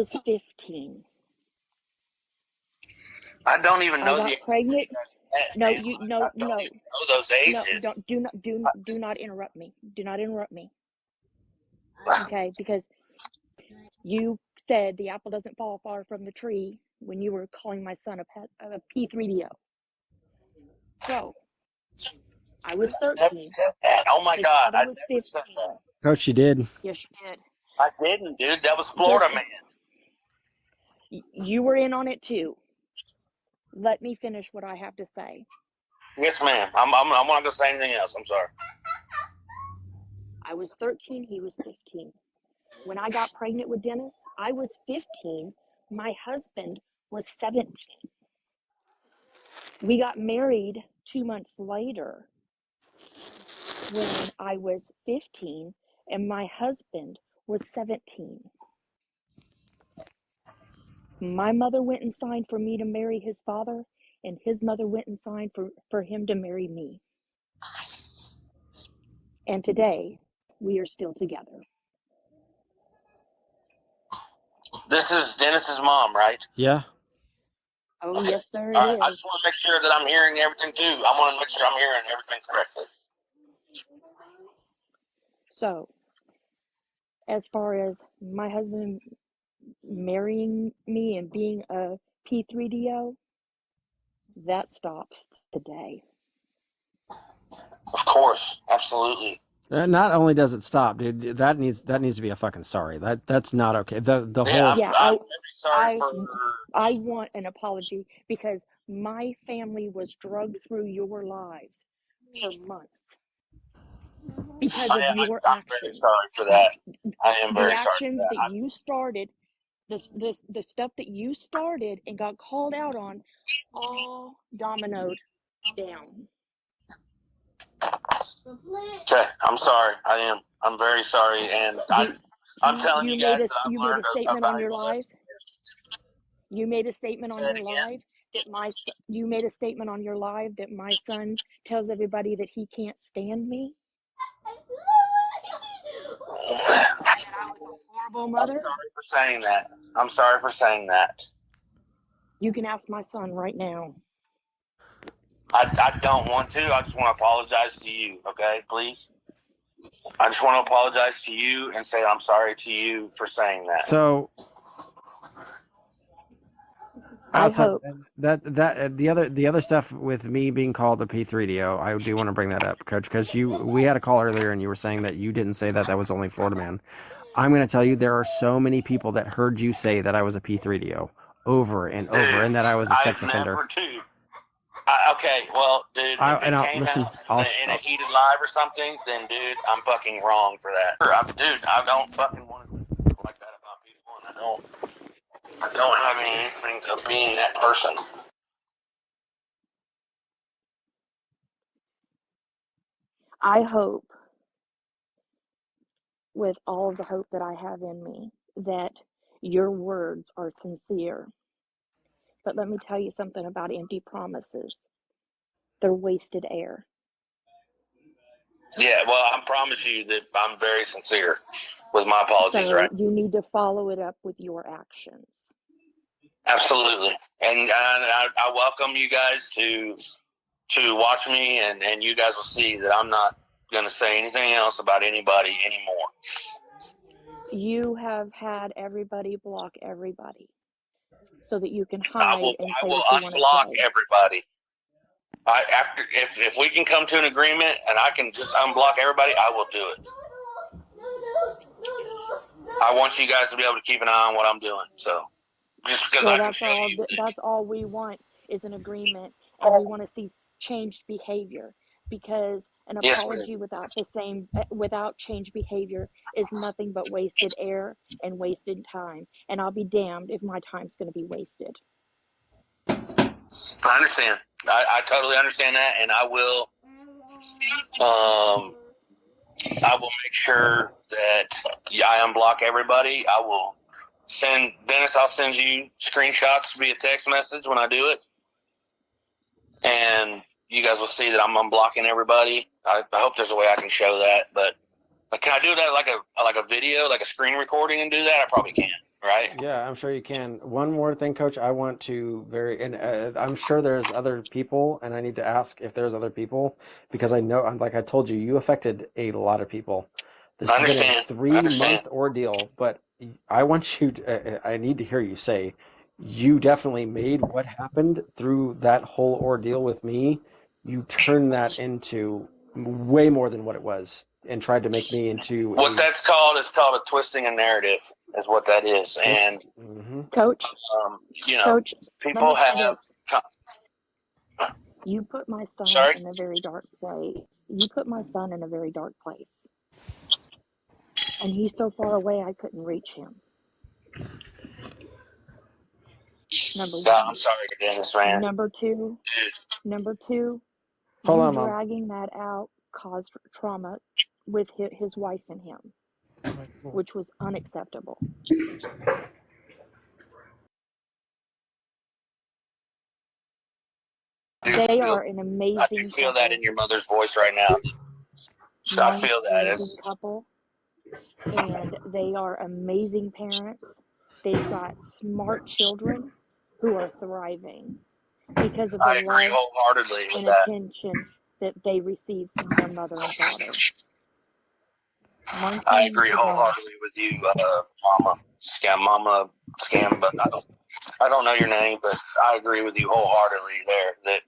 was 15. I don't even know I got pregnant. No, man. you I no don't no even know those no. ages. Do not interrupt me. Do not interrupt me. Okay, because you said the apple doesn't fall far from the tree when you were calling my son a P3DO. So I was I never 13. said that. Oh my His God, father I was never said 15. that. Coach, you did. Yes, you did. I didn't, dude. That was Florida man. You were in on it too. Let me finish what I have to say. Yes, ma'am. I'm not gonna say anything else. I'm sorry. I was 13. He was 15. When I got pregnant with Dennis, I was 15. My husband was 17. We got married 2 months later when I was 15 and my husband was 17. My mother went and signed for me to marry his father, and his mother went and signed for him to marry me. And today, we are still together. This is Dennis's mom, right? Yeah. Oh, Okay. yes, sir, All it right. I is. just want to make sure that I'm hearing everything too. I want to make sure I'm hearing everything correctly. So, as far as my husband marrying me and being a P3DO, that stops today. Of course, absolutely. Not only does it stop, dude, that needs to be a fucking sorry. That's not okay. The Yeah, whole Yeah, I'm very sorry I for. I want an apology because my family was drugged through your lives for months because of your I'm very actions. sorry for that. I am The very sorry for actions that. that you started, the stuff that you started and got called out on, all dominoed down. Okay, I'm sorry. I am. I'm very sorry, and I'm telling you guys that I've You made learned a a statement on your valuable live. lesson. You made a statement on Say it your again. live you made a statement on your live that my son tells everybody that he can't stand me. That I was a horrible I'm mother. sorry for saying that. I'm sorry for saying that. You can ask my son right now. I don't want to. I just want to apologize to you, okay? Please. I just want to apologize to you and say I'm sorry to you for saying that. so I outside hope. that the other stuff with me being called a P3DO, I do want to bring that up, Coach, because we had a call earlier and you were saying that you didn't say that was only Florida man. I'm going to tell you there are so many people that heard you say that I was a P3DO over and over, Dude, and that I was a sex I've offender. never too. Okay, well, dude, if it came Listen. out in a heated live or something, then, dude, I'm fucking wrong for that. Dude, I don't fucking want to talk like that about people, and I don't have any inklings of being that person. I hope, with all of the hope that I have in me, that your words are sincere. But let me tell you something about empty promises. They're wasted air. Yeah, well, I promise you that I'm very sincere with my apologies, So right? you need to follow it up with your actions. Absolutely. And I welcome you guys to watch me, and you guys will see that I'm not going to say anything else about anybody anymore. You have had everybody block everybody so that you can hide and say what you want to unblock say. everybody. If we can come to an agreement and I can just unblock everybody, I will do it. I want you guys to be able to keep an eye on what I'm doing. So just because I can show you. That's all we want is an agreement, and we want to see changed behavior, because an apology without changed behavior is nothing but wasted air and wasted time. And I'll be damned if my time's going to be wasted. I understand. I totally understand that, and I will make sure that I unblock everybody. I'll send you screenshots via text message when I do it, and you guys will see that I'm unblocking everybody. I hope there's a way I can show that, but can I do that like a video, like a screen recording, and do that? I probably can. right? Yeah, I'm sure you can. One more thing, Coach. I want to and I'm sure there's other people, and I need to ask if there's other people because I know, like I told you, you affected a lot of people. This I has been a understand. I understand. 3 month ordeal, but I want you I need to hear you say you definitely made what happened through that whole ordeal with me. You turned that into way more than what it was and tried to make me into What a that's called is called a twisting a narrative, is what that is. twist. And Coach, you know, Coach, let people me say have. this. You put my son Sorry. in a very dark place. You put my son in a very dark place. And he's so far away I couldn't reach him. Number So, I'm one. sorry, Dennis, man. Number two, Hold you on, Mom. dragging that out caused trauma with his wife and him, which was unacceptable. They are an I amazing do feel that in couple. your mother's voice right now. So I feel that. Amazing couple. And they are amazing parents. They've got smart children who are thriving because of the I agree love wholeheartedly with and that. attention that they receive from their mother and father. Months I ago, agree wholeheartedly with you, Mama Scam, but I don't know your name, but I agree with you wholeheartedly there that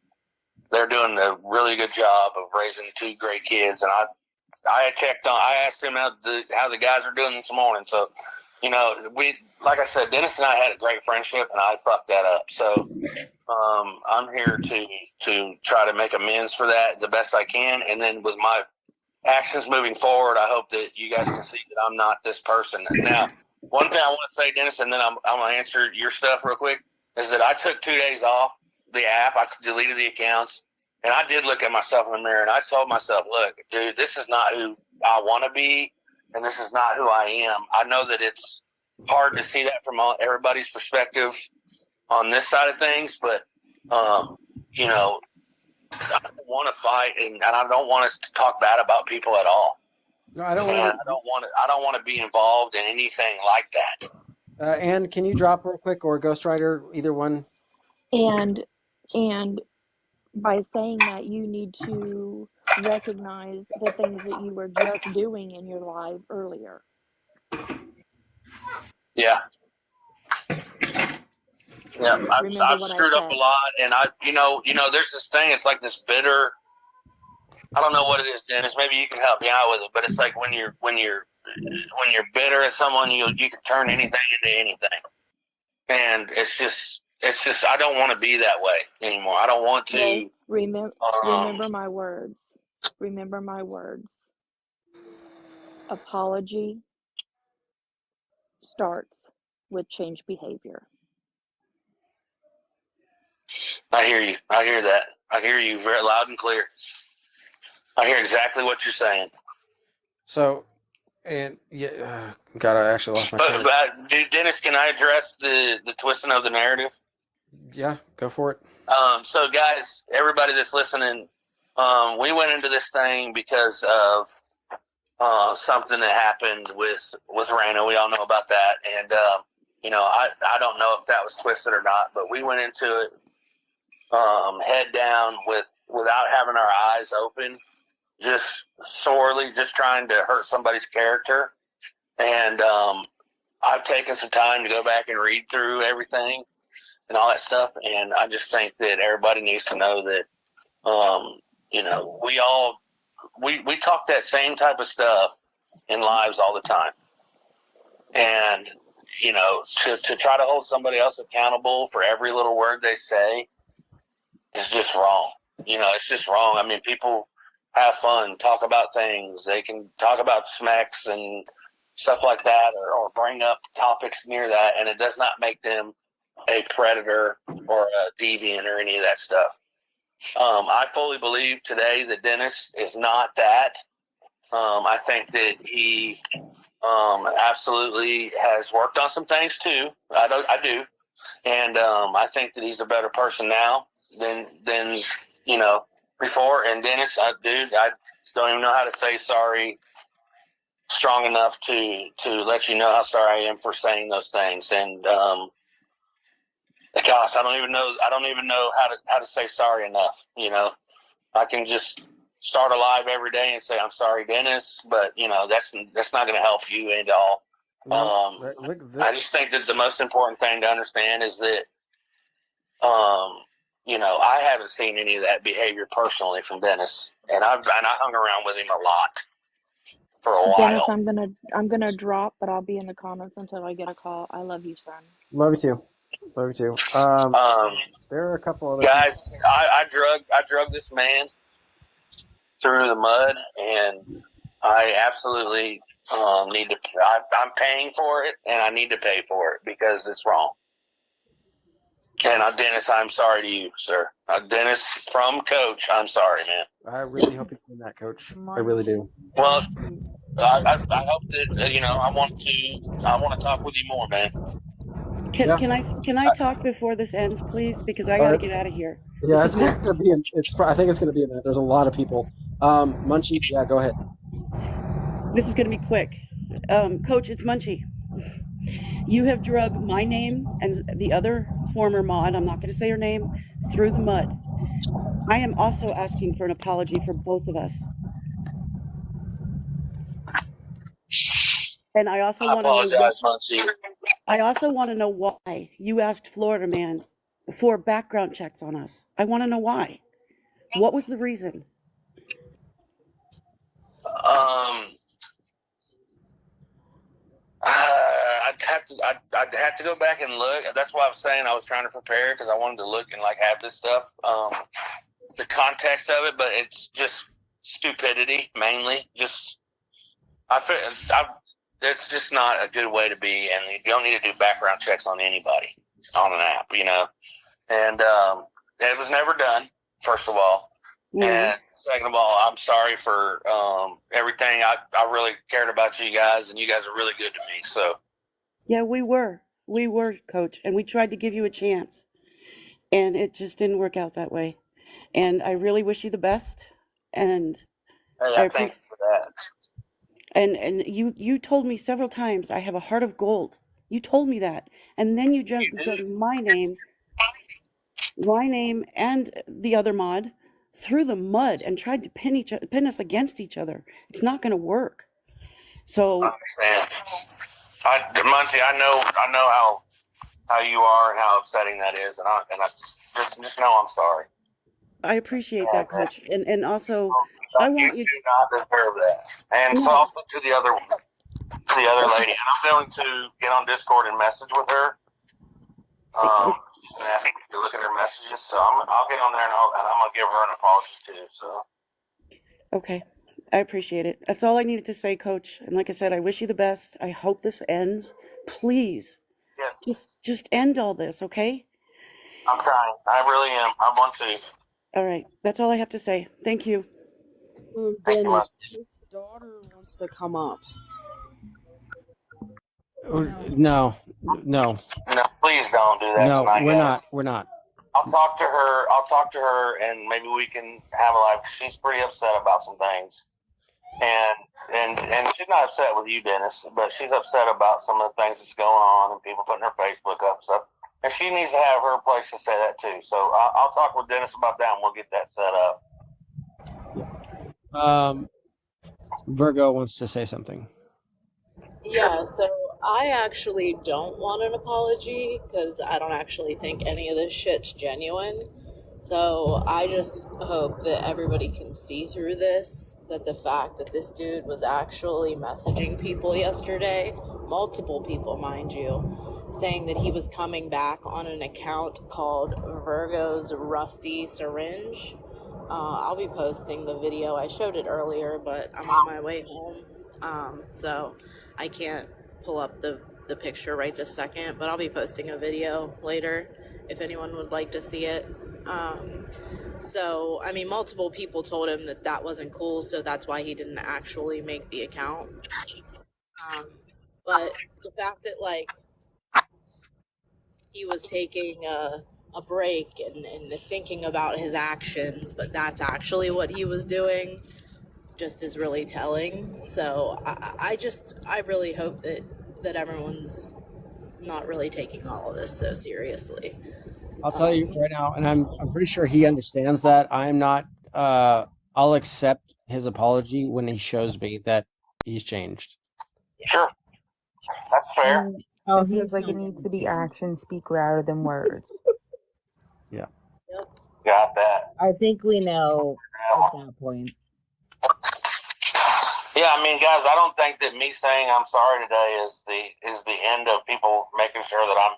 they're doing a really good job of raising 2 great kids. And I asked him how the guys are doing this morning. So, you know, like I said, Dennis and I had a great friendship, and I fucked that up. So, I'm here to try to make amends for that the best I can. And then with my actions moving forward, I hope that you guys can see that I'm not this person. Now, one thing I want to say, Dennis, and then I'm going to answer your stuff real quick, is that I took 2 days off the app. I deleted the accounts, and I did look at myself in the mirror, and I told myself, look, dude, this is not who I want to be, and this is not who I am. I know that it's hard to see that from everybody's perspective on this side of things, but, you know, I don't want to fight, and I don't want us to talk bad about people at all. No, I don't And want I don't want to be involved in anything like that. Ann, can you drop real quick or Ghost Rider, either one? And by saying that, you need to recognize the things that you were just doing in your life earlier. Yeah. Yeah, Remember I've what I screwed up said. a lot, and there's this thing. It's like this bitter. I don't know what it is, Dennis. Maybe you can help me out with it. But it's like when you're bitter at someone, you can turn anything into anything, and it's just I don't want to be that way anymore. I don't want to. Okay. Remember my words. Remember my words. Apology starts with change behavior. I hear you. I hear that. I hear you very loud and clear. I hear exactly what you're saying. So, and yeah, God, I actually lost my train. But Dennis, can I address the twisting of the narrative? Yeah, go for it. So guys, everybody that's listening, we went into this thing because of something that happened with Raina. We all know about that, and I don't know if that was twisted or not, but we went into it head down without having our eyes open, just sorely just trying to hurt somebody's character. And I've taken some time to go back and read through everything and all that stuff, and I just think that everybody needs to know that we talk that same type of stuff in lives all the time. And to try to hold somebody else accountable for every little word they say is just wrong. It's just wrong. I mean, people have fun, talk about things. They can talk about smacks and stuff like that, or bring up topics near that, and it does not make them a predator or a deviant or any of that stuff. I fully believe today that Dennis is not that. I think that he absolutely has worked on some things too. I do. And I think that he's a better person now than before. And Dennis, I don't even know how to say sorry strong enough to let you know how sorry I am for saying those things. And gosh, I don't even know how to say sorry enough. You know, I can just start a live every day and say I'm sorry, Dennis, but you know that's not going to help you at all. I just think that the most important thing to understand is that you know, I haven't seen any of that behavior personally from Dennis, and I hung around with him a lot for a while. Dennis, I'm gonna drop, but I'll be in the comments until I get a call. I love you, son. Love you too. Love you too. There are a couple other guys. I drug this man through the mud, and I absolutely need to. I'm paying for it, and I need to pay for it because it's wrong. And Dennis, I'm sorry to you, sir. Dennis, from Coach, I'm sorry, man. I really hope you do that, Coach. I really do. Well, I hope that you know. I want to talk with you more, man. Can I talk before this ends, please? Because I gotta get out of here. Yeah, it's going to be. I think it's going to be a minute. There's a lot of people. Munchie, yeah, go ahead. This is gonna be quick. Coach, it's Munchie. You have drug my name and the other former mod, I'm not going to say her name, through the mud. I am also asking for an apology for both of us. And I also want to know why you asked Florida Man for background checks on us. I want to know why. What was the reason? I'd have to go back and look. That's why I was saying I was trying to prepare because I wanted to look and like have this stuff, the context of it. But it's just stupidity mainly. Just it's just not a good way to be, and you don't need to do background checks on anybody on an app, you know. And it was never done. First of all. Mm-hmm. And second of all, I'm sorry for everything. I really cared about you guys, and you guys are really good to me. So, yeah, we were, Coach, and we tried to give you a chance, and it just didn't work out that way. And I really wish you the best. And hey, thank you for that. And you told me several times I have a heart of gold. You told me that, and then you jumped my name and the other mod through the mud and tried to pin us against each other. It's not going to work. So, Monty, I know how you are and how upsetting that is, and I just know I'm sorry. I appreciate that, Coach, and also I want you do not deserve that. And so also to the other lady, and I'm going to get on Discord and message with her. She's gonna ask me to look at her messages, so I'll get on there and I'm gonna give her an apology too. So. Okay, I appreciate it. That's all I needed to say, Coach. And like I said, I wish you the best. I hope this ends. Please, just end all this, okay? I'm trying. I really am. I want to. All right, that's all I have to say. Thank you. Dennis, his daughter wants to come up. No, please don't do that. No, tonight, we're not. I'll talk to her, and maybe we can have a live. She's pretty upset about some things, and she's not upset with you, Dennis, but she's upset about some of the things that's going on and people putting her Facebook up and stuff. And she needs to have her place to say that too. So I'll talk with Dennis about that, and we'll get that set up. Virgo wants to say something. Yeah, so I actually don't want an apology because I don't actually think any of this shit's genuine. So I just hope that everybody can see through this, that the fact that this dude was actually messaging people yesterday, multiple people, mind you, saying that he was coming back on an account called Virgo's Rusty Syringe. I'll be posting the video. I showed it earlier, but I'm on my way home. So I can't pull up the picture right this second, but I'll be posting a video later if anyone would like to see it. So, I mean, multiple people told him that wasn't cool, so that's why he didn't actually make the account. But the fact that, like, he was taking a break and thinking about his actions, but that's actually what he was doing, just is really telling. So I really hope that everyone's not really taking all of this so seriously. I'll tell you right now, and I'm pretty sure he understands that. I'm not. I'll accept his apology when he shows me that he's changed. Sure, that's fair. And Oh, it feels he's like not it needs gonna to be change. actions speak louder than words. Yeah. Yep. Got that. I think we know at that point. Yeah, I mean, guys, I don't think that me saying I'm sorry today is the end of people making sure that I'm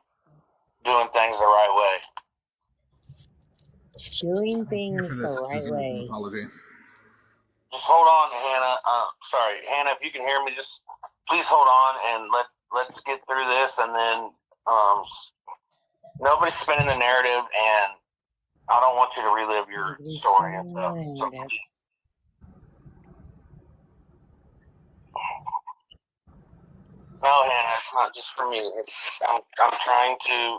doing things the right way. Doing Here things for the this right deserves an way. apology. Just hold on, Hannah. Sorry, Hannah, if you can hear me, just please hold on and let's get through this, and then nobody's spinning the narrative, and I don't want you to relive your Nobody's story and spinning stuff. the narrative. No, Hannah, it's not just for me. I'm trying to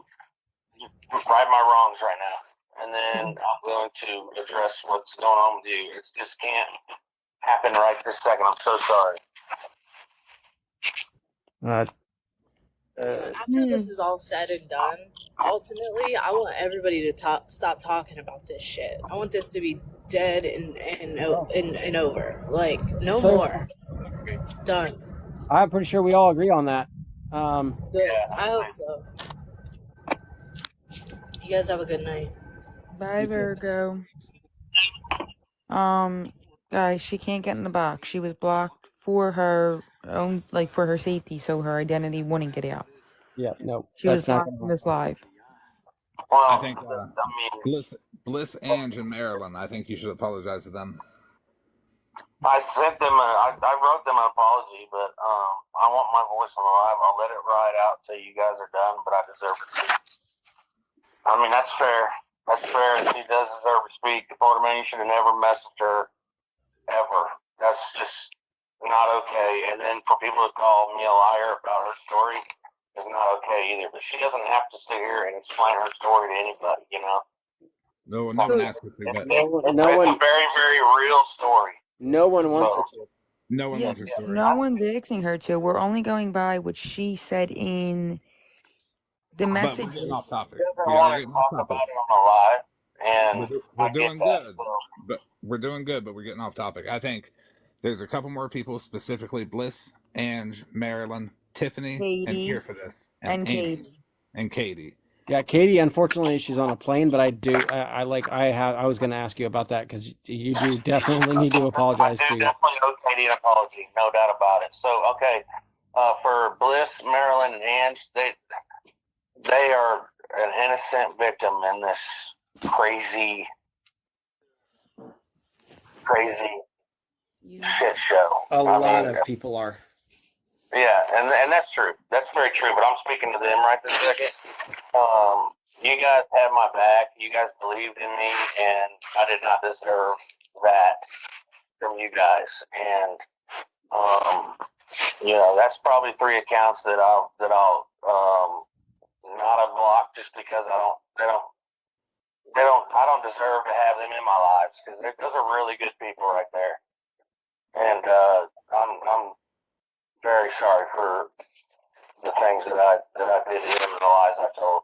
right my wrongs right now, and then I'm going to address what's going on with you. It just can't happen right this second. I'm so sorry. After this is all said and done, ultimately, I want everybody to stop talking about this shit. I want this to be dead and over. Like, no So- more. Done. I'm pretty sure we all agree on that. Good. I hope so. You guys have a good night. Bye, You too. Virgo. Guys, she can't get in the box. She was blocked for her own, like for her safety, so her identity wouldn't get out. Yeah, no, She was that's not blocked gonna from this live. Well, I think I mean, Bliss, Ange, and Marilyn. I think you should apologize to them. I sent them. I wrote them an apology, but I want my voice on the live. I'll let it ride out till you guys are done. But I deserve to speak. I mean, that's fair. That's fair. She does deserve to speak. The Florida man, you should have never messaged her ever. That's just not okay. And then for people to call me a liar about her story is not okay either. But she doesn't have to sit here and explain her story to anybody. You know. No one asked her to, but No It's a one, very, very real story. no one wants her to. no one Yeah, wants her story. no one's asking her to. We're only going by what she said in the But we're messages. getting off topic. She doesn't We are want to getting talk off about topic. it on the live, and We're I get doing that. good, So, but we're doing good. But we're getting off topic. I think there's a couple more people, specifically Bliss, Ange, Marilyn, Tiffany, and Katie, here for this, and Amy, Katie. and Katie. Yeah, Katie. Unfortunately, she's on a plane, but I was going to ask you about that because you do definitely need to I apologize do to. definitely owe Katie an apology, no doubt about it. So, okay, for Bliss, Marilyn, and Ange, they are an innocent victim in this crazy shit show. A lot of people are. Yeah, and that's true. That's very true. But I'm speaking to them right this second. You guys had my back. You guys believed in me, and I did not deserve that from you guys. And that's probably 3 accounts that I'll not have blocked just because I don't deserve to have them in my lives because those are really good people right there. And I'm very sorry for the things that I did to them and the lies I told.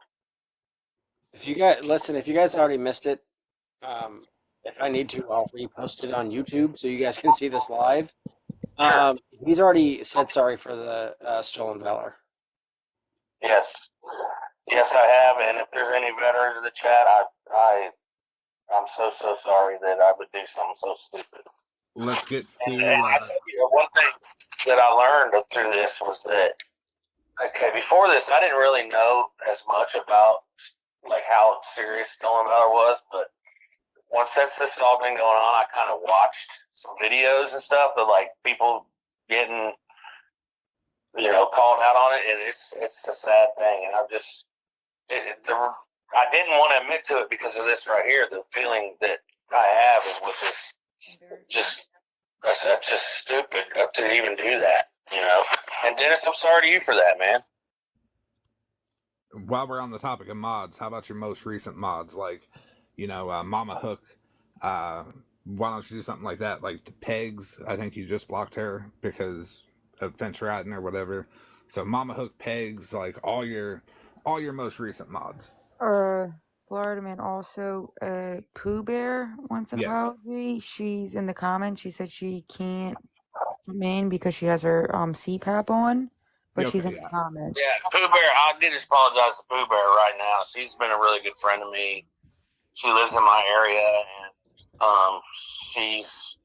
If you guys already missed it, if I need to, I'll repost it on YouTube so you guys can see this live. He's already said sorry for the stolen valor. Yes, I have. And if there's any veterans in the chat, I'm so sorry that I would do something so stupid. Let's get And to. I tell you, one thing that I learned through this was that, okay, before this, I didn't really know as much about like how serious stolen valor was, but since this has all been going on, I kind of watched some videos and stuff of like people getting, called out on it, and it's a sad thing, and I didn't want to admit to it because of this right here, the feeling that I have that's just stupid to even do that, And Dennis, I'm sorry to you for that, man. While we're on the topic of mods, how about your most recent mods, like, Mama Hook, why don't you do something like that? Like the Pegs, I think you just blocked her because of Finch Ratton or whatever. So Mama Hook, Pegs, like all your most recent mods. Florida man also, Pooh Bear wants an Yes. apology. She's in the comments. She said she can't come in because she has her CPAP on, but she's in the comments. Yeah, Pooh Bear. I did apologize to Pooh Bear right now. She's been a really good friend to me. She lives in my area, and she's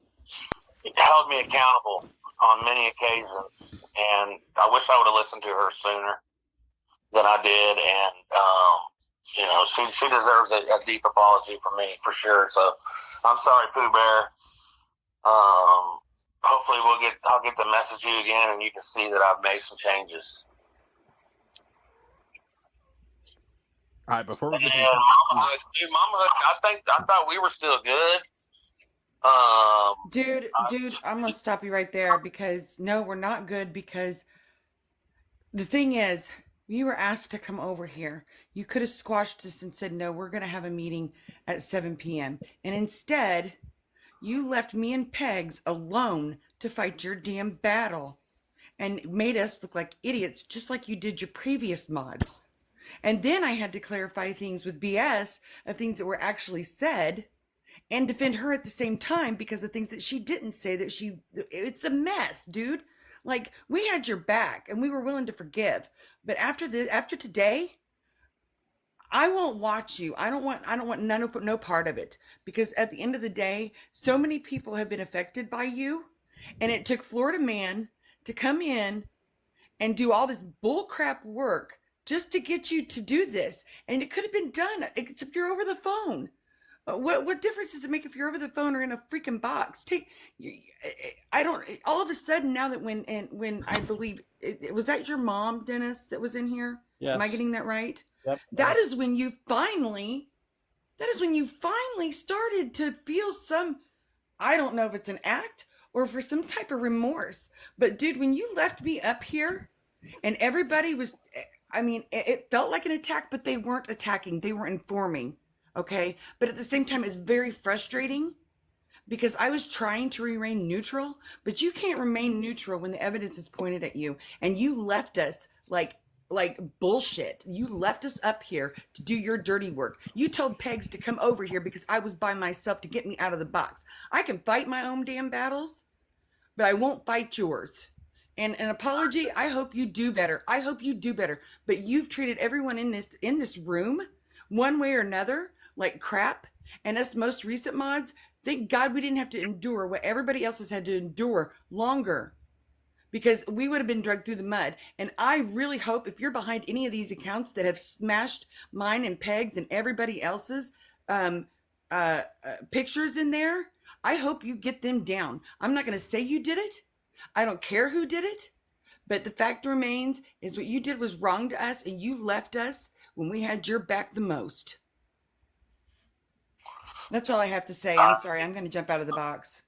held me accountable on many occasions. And I wish I would have listened to her sooner than I did. And she deserves a deep apology from me for sure. So I'm sorry, Pooh Bear. Hopefully I'll get to message you again, and you can see that I've made some changes. All right, before we get to Mama Hook, I thought we were still good. Dude, I'm gonna stop you right there because no, we're not good, because the thing is, you were asked to come over here. You could have squashed this and said, no, we're gonna have a meeting at 7 p.m. And instead, you left me and Pegs alone to fight your damn battle and made us look like idiots, just like you did your previous mods. And then I had to clarify things with BS of things that were actually said and defend her at the same time because of things that she didn't say it's a mess, dude. Like, we had your back and we were willing to forgive. But after today, I won't watch you. I don't want no part of it, because at the end of the day, so many people have been affected by you, and it took Florida Man to come in and do all this bullcrap work just to get you to do this. And it could have been done, except you're over the phone. What difference does it make if you're over the phone or in a freaking box? I don't. All of a sudden now that when I believe was that your mom, Dennis, that was in here? Yes. Am I getting that right? Yep. That is when you finally started to feel some. I don't know if it's an act or for some type of remorse. But dude, when you left me up here, and everybody was, I mean, it felt like an attack, but they weren't attacking. They were informing. Okay. But at the same time, it's very frustrating because I was trying to remain neutral, but you can't remain neutral when the evidence is pointed at you. And you left us like bullshit. You left us up here to do your dirty work. You told Pegs to come over here because I was by myself to get me out of the box. I can fight my own damn battles, but I won't fight yours. And an apology, I hope you do better. I hope you do better. But you've treated everyone in this room one way or another like crap. And us most recent mods, thank God we didn't have to endure what everybody else has had to endure longer, because we would have been dragged through the mud. And I really hope if you're behind any of these accounts that have smashed mine and Pegs and everybody else's pictures in there, I hope you get them down. I'm not going to say you did it. I don't care who did it. But the fact remains is what you did was wrong to us, and you left us when we had your back the most. That's all I have to say. I'm sorry. I'm going to jump out of the box.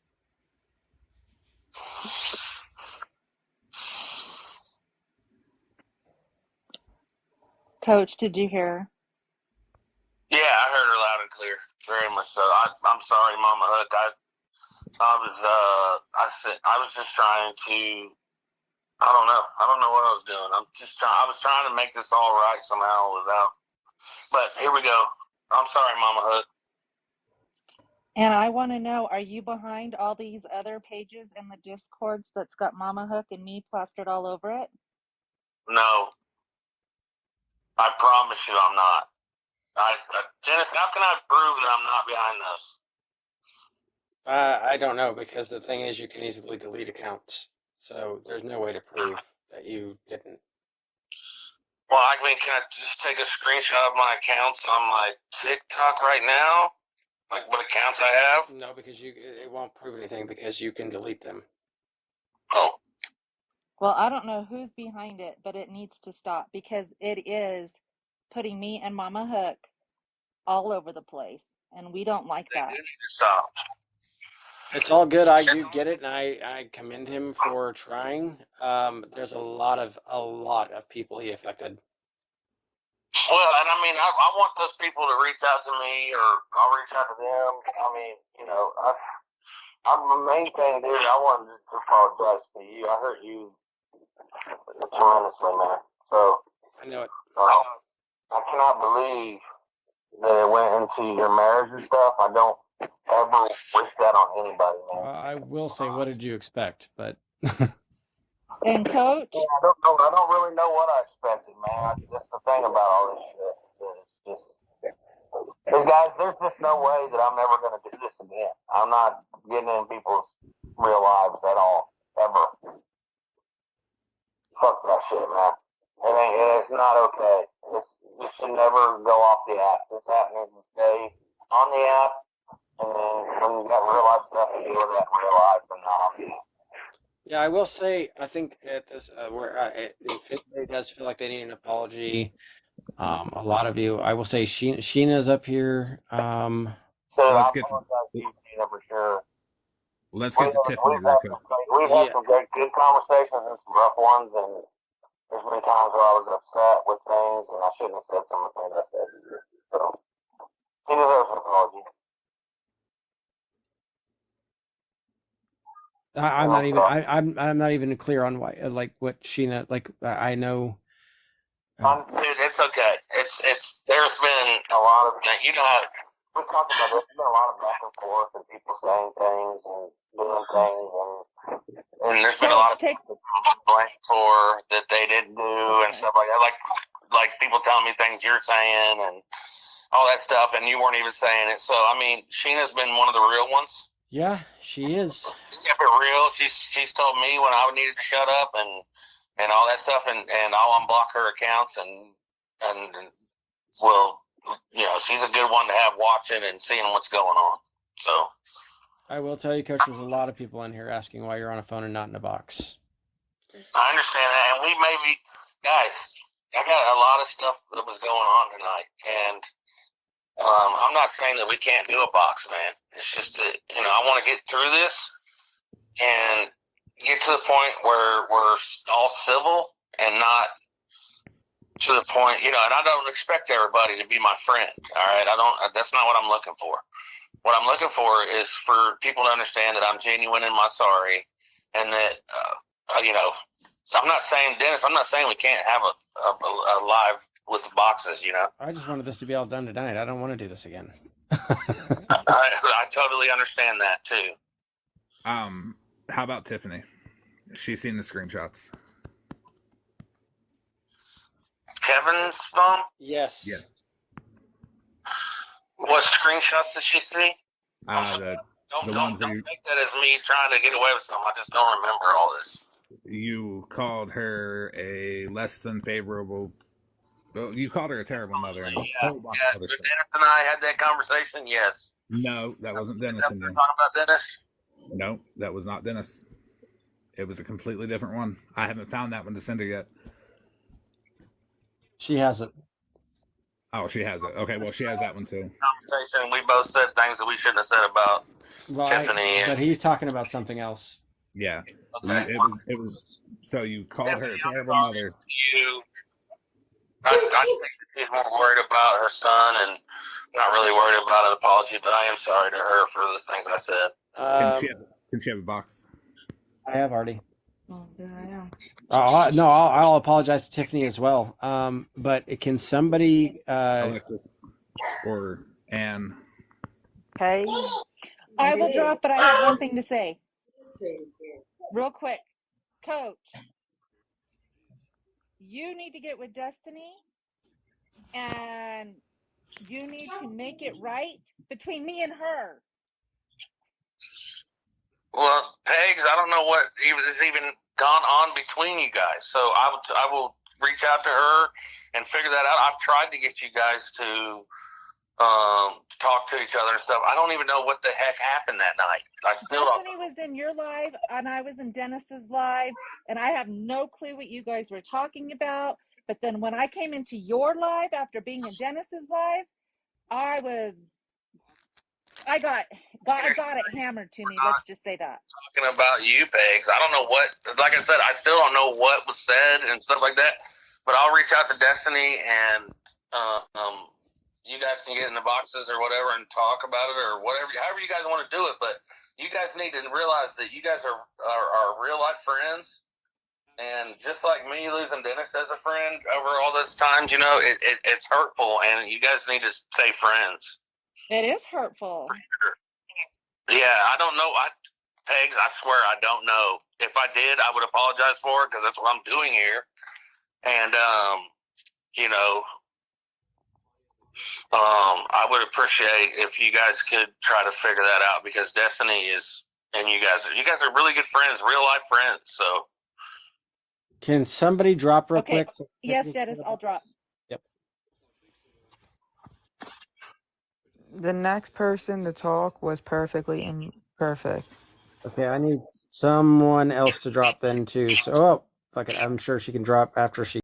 Coach, did you hear? Yeah, I heard her loud and clear, very much so. I'm sorry, Mama Hook. I was just trying to. I don't know what I was doing. I was trying to make this all right somehow without. But here we go. I'm sorry, Mama Hook. And I want to know, are you behind all these other pages in the Discords that's got Mama Hook and me plastered all over it? No. I promise you I'm not. Dennis, how can I prove that I'm not behind this? I don't know, because the thing is, you can easily delete accounts. So there's no way to prove that you didn't. Well, I mean, can I just take a screenshot of my accounts on my TikTok right now? Like what accounts I have? No, because it won't prove anything because you can delete them. Oh. Well, I don't know who's behind it, but it needs to stop because it is putting me and Mama Hook all over the place, and we don't like that. They need to stop. It's all good. I do get it, and I commend him for trying. There's a lot of people he affected. Well, and I mean, I want those people to reach out to me, or I'll reach out to them. I mean, I'm the main thing, dude. I wanted to apologize to you. I hurt you tremendously, man. So I know it. I cannot believe that it went into your marriage and stuff. I don't ever wish that on anybody, man. I will say, what did you expect? But And coach, Yeah, I don't know. I don't really know what I expected, man. That's the thing about all this shit. It's just, hey guys, there's just no way that I'm ever going to do this again. I'm not getting in people's real lives at all, ever. Fuck that shit, man. It's not okay. You should never go off the app. This app needs to stay on the app, and then when you got real life stuff, you deal with that in real life and not on the app. yeah, I will say, I think at this, if anybody does feel like they need an apology, a lot of you, I will say, Sheena's up here. So Let's I get apologize to you, Tina, for sure. let's get to Tiffany real quick. We've had some good conversations and some rough ones, and there's been times where I was upset with things, and I shouldn't have said some of the things I said. So, he deserves an apology. I'm not even clear on why, like what Sheena, like I know. Dude, it's okay. It's there's been a lot of things. We talked about this. There's been a lot of back and forth and people saying things and doing things, and there's been a lot of blank for that they didn't do and stuff like that. Like people telling me things you're saying and all that stuff, and you weren't even saying it. So I mean, Sheena's been one of the real ones. Yeah, she is. She's kept it real. She's told me when I needed to shut up and all that stuff, and I'll unblock her accounts and well, she's a good one to have watching and seeing what's going on. So I will tell you, Coach, there's a lot of people in here asking why you're on a phone and not in a box. I understand that, and we guys, I got a lot of stuff that was going on tonight, and I'm not saying that we can't do a box, man. It's just that, I want to get through this and get to the point where we're all civil and not to the point, and I don't expect everybody to be my friend. All right. That's not what I'm looking for. What I'm looking for is for people to understand that I'm genuine in my sorry, and that, I'm not saying, Dennis, I'm not saying we can't have a live with the boxes, I just wanted this to be all done tonight. I don't want to do this again. I totally understand that too. How about Tiffany? She's seen the screenshots. Kevin's mom? Yes. Yes. What screenshots did she see? Don't take that as me trying to get away with something. I just don't remember all this. You called her a less than favorable. Well, you called her a terrible mother. And Yeah. Dennis and I had that conversation. Yes. No, that wasn't Dennis. Talking about Dennis? No, that was not Dennis. It was a completely different one. I haven't found that one to send her yet. She hasn't. Oh, she has it. Okay, well, she has that one too. Conversation. We both said things that we shouldn't have said about Tiffany. But he's talking about something else. Yeah. Okay. It was. So you called her a terrible mother. I think that she's more worried about her son and not really worried about an apology, but I am sorry to her for the things I said. Can she have a box? I have already. Oh, yeah, I know. I'll apologize to Tiffany as well. But can somebody Alexis or Anne? Okay. I will drop, but I have one thing to say. Real quick. Coach, you need to get with Destiny and you need to make it right between me and her. Well, Pegs, I don't know what has even gone on between you guys. So I will reach out to her and figure that out. I've tried to get you guys to talk to each other and stuff. I don't even know what the heck happened that night. Destiny was in your live and I was in Dennis's live, and I have no clue what you guys were talking about. But then when I came into your live after being in Dennis's live, I got it hammered to me. Let's just say that. Talking about you, Pegs. I don't know what. Like I said, I still don't know what was said and stuff like that. But I'll reach out to Destiny and you guys can get in the boxes or whatever and talk about it or whatever, however you guys want to do it. But you guys need to realize that you guys are real life friends. And just like me losing Dennis as a friend over all those times, it's hurtful, and you guys need to stay friends. It is hurtful. Yeah, I don't know. Pegs, I swear I don't know. If I did, I would apologize for it because that's what I'm doing here. And, I would appreciate if you guys could try to figure that out because Destiny and you guys are really good friends, real life friends. So, Can somebody drop real Okay. quick? So Yes, Tiffany can Dennis, get I'll up? drop. Yep. The next person to talk was perfectly imperfect. Okay, I need someone else to drop then too. So, fuck it. I'm sure she can drop after she.